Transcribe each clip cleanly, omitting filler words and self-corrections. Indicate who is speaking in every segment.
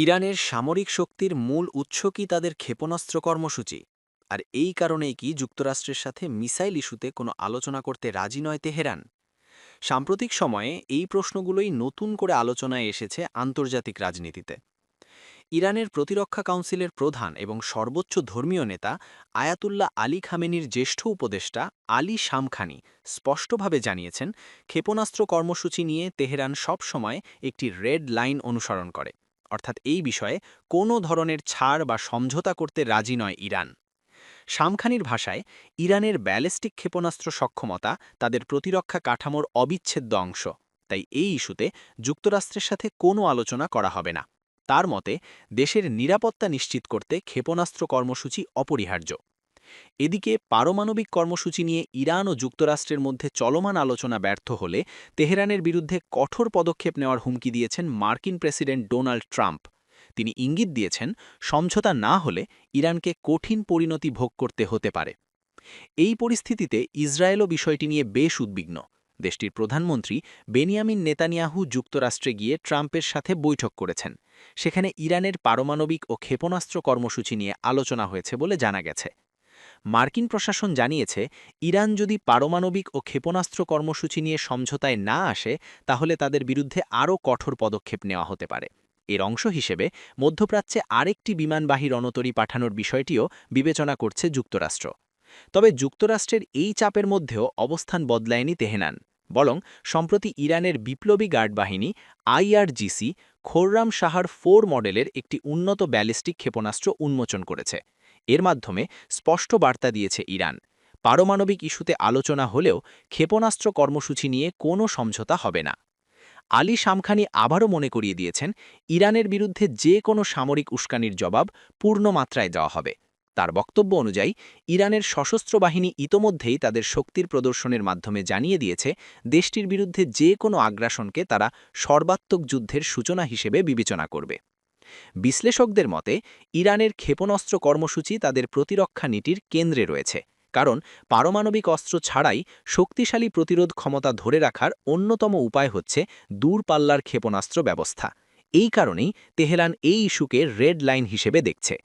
Speaker 1: ইরানের সামরিক শক্তির মূল উৎস কি তাদের ক্ষেপণাস্ত্র কর্মসূচি? আর এই কারণেই কি যুক্তরাষ্ট্রের সাথে মিসাইল ইস্যুতে কোনো আলোচনা করতে রাজি নয় তেহরান? সাম্প্রতিক সময়ে এই প্রশ্নগুলোই নতুন করে আলোচনায় এসেছে আন্তর্জাতিক রাজনীতিতে। ইরানের প্রতিরক্ষা কাউন্সিলের প্রধান এবং সর্বোচ্চ ধর্মীয় নেতা আয়াতুল্লাহ আলী খামেনির জ্যেষ্ঠ উপদেষ্টা আলী শামখানি স্পষ্টভাবে জানিয়েছেন, ক্ষেপণাস্ত্র কর্মসূচি নিয়ে তেহরান সবসময় একটি রেড লাইন অনুসরণ করে। অর্থাৎ এই বিষয়ে কোনো ধরনের ছাড় বা সমঝোতা করতে রাজি নয় ইরান। শামখানির ভাষায়, ইরানের ব্যালিস্টিক ক্ষেপণাস্ত্র সক্ষমতা তাদের প্রতিরক্ষা কাঠামোর অবিচ্ছেদ্য অংশ। তাই এই ইস্যুতে যুক্তরাষ্ট্রের সাথে কোনো আলোচনা করা হবে না। তার মতে, দেশের নিরাপত্তা নিশ্চিত করতে ক্ষেপণাস্ত্র কর্মসূচি অপরিহার্য। এদিকে পারমাণবিক কর্মসূচি নিয়ে ইরান ও যুক্তরাষ্ট্রের মধ্যে চলমান আলোচনা ব্যর্থ হলে তেহরানের বিরুদ্ধে কঠোর পদক্ষেপ নেওয়ার হুমকি দিয়েছেন মার্কিন প্রেসিডেন্ট ডোনাল্ড ট্রাম্প। তিনি ইঙ্গিত দিয়েছেন, সমঝোতা না হলে ইরানকে কঠিন পরিণতি ভোগ করতে হতে পারে। এই পরিস্থিতিতে ইসরায়েলও বিষয়টি নিয়ে বেশ উদ্বিগ্ন। দেশটির প্রধানমন্ত্রী বেনিয়ামিন নেতানিয়াহু যুক্তরাষ্ট্রে গিয়ে ট্রাম্পের সাথে বৈঠক করেছেন। সেখানে ইরানের পারমাণবিক ও ক্ষেপণাস্ত্র কর্মসূচি নিয়ে আলোচনা হয়েছে বলে জানা গেছে। মার্কিন প্রশাসন জানিয়েছে, ইরান যদি পারমাণবিক ও ক্ষেপণাস্ত্র কর্মসূচি নিয়ে সমঝোতায় না আসে, তাহলে তাদের বিরুদ্ধে আরও কঠোর পদক্ষেপ নেওয়া হতে পারে। এর অংশ হিসেবে মধ্যপ্রাচ্যে আরেকটি বিমানবাহী রণতরী পাঠানোর বিষয়টিও বিবেচনা করছে যুক্তরাষ্ট্র। তবে যুক্তরাষ্ট্রের এই চাপের মধ্যেও অবস্থান বদলায়নি তেহরান। বরং সম্প্রতি ইরানের বিপ্লবী গার্ড বাহিনী আইআরজিসি খোররাম শাহর 4 মডেলের একটি উন্নত ব্যালিস্টিক ক্ষেপণাস্ত্র উন্মোচন করেছে। এর মাধ্যমে স্পষ্ট বার্তা দিয়েছে ইরান, পারমাণবিক ইস্যুতে আলোচনা হলেও ক্ষেপণাস্ত্র কর্মসূচি নিয়ে কোনো সমঝোতা হবে না। আলী শামখানি আবারও মনে করিয়ে দিয়েছেন, ইরানের বিরুদ্ধে যে কোনো সামরিক উস্কানির জবাব পূর্ণ মাত্রায় দেওয়া হবে। তার বক্তব্য অনুযায়ী, ইরানের সশস্ত্র বাহিনী ইতোমধ্যেই তাদের শক্তির প্রদর্শনের মাধ্যমে জানিয়ে দিয়েছে, দেশটির বিরুদ্ধে যে কোনো আগ্রাসনকে তারা সর্বাত্মক যুদ্ধের সূচনা হিসেবে বিবেচনা করবে। বিশ্লেষকদের মতে, ইরানের ক্ষেপণাস্ত্র কর্মসূচি তাদের প্রতিরক্ষা নীতির কেন্দ্রে রয়েছে, কারণ পারমাণবিক অস্ত্র ছাড়াই শক্তিশালী প্রতিরোধ ক্ষমতা ধরে রাখার অন্যতম উপায় হচ্ছে দূরপাল্লার ক্ষেপণাস্ত্র ব্যবস্থা। এই কারণেই তেহরান এই ইস্যুকে রেড লাইন হিসেবে দেখছে।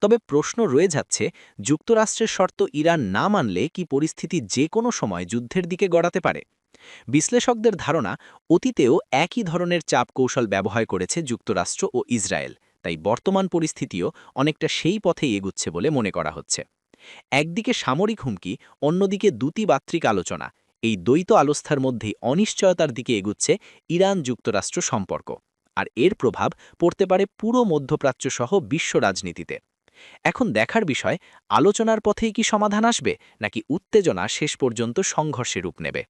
Speaker 1: তবে প্রশ্ন রয়ে যাচ্ছে, যুক্তরাষ্ট্রের শর্ত ইরান না মানলে কি পরিস্থিতি যে কোনো সময় যুদ্ধের দিকে গড়াতে পারে? বিশ্লেষকদের ধারণা, অতীতেও একই ধরনের চাপ কৌশল ব্যবহার করেছে যুক্তরাষ্ট্র ও ইসরায়েল। তাই বর্তমান পরিস্থিতিও অনেকটা সেই পথেই এগুচ্ছে বলে মনে করা হচ্ছে। একদিকে সামরিক হুমকি, অন্যদিকে দ্যুতিবাত্রিক আলোচনা, এই দ্বৈত আলোস্থার মধ্যেই অনিশ্চয়তার দিকে এগুচ্ছে ইরান যুক্তরাষ্ট্র সম্পর্ক। আর এর প্রভাব পড়তে পারে পুরো মধ্যপ্রাচ্য সহ বিশ্ব রাজনীতিতে। এখন দেখার বিষয়, আলোচনার পথেই কি সমাধান আসবে, নাকি উত্তেজনা শেষ পর্যন্ত সংঘর্ষে রূপ নেবে।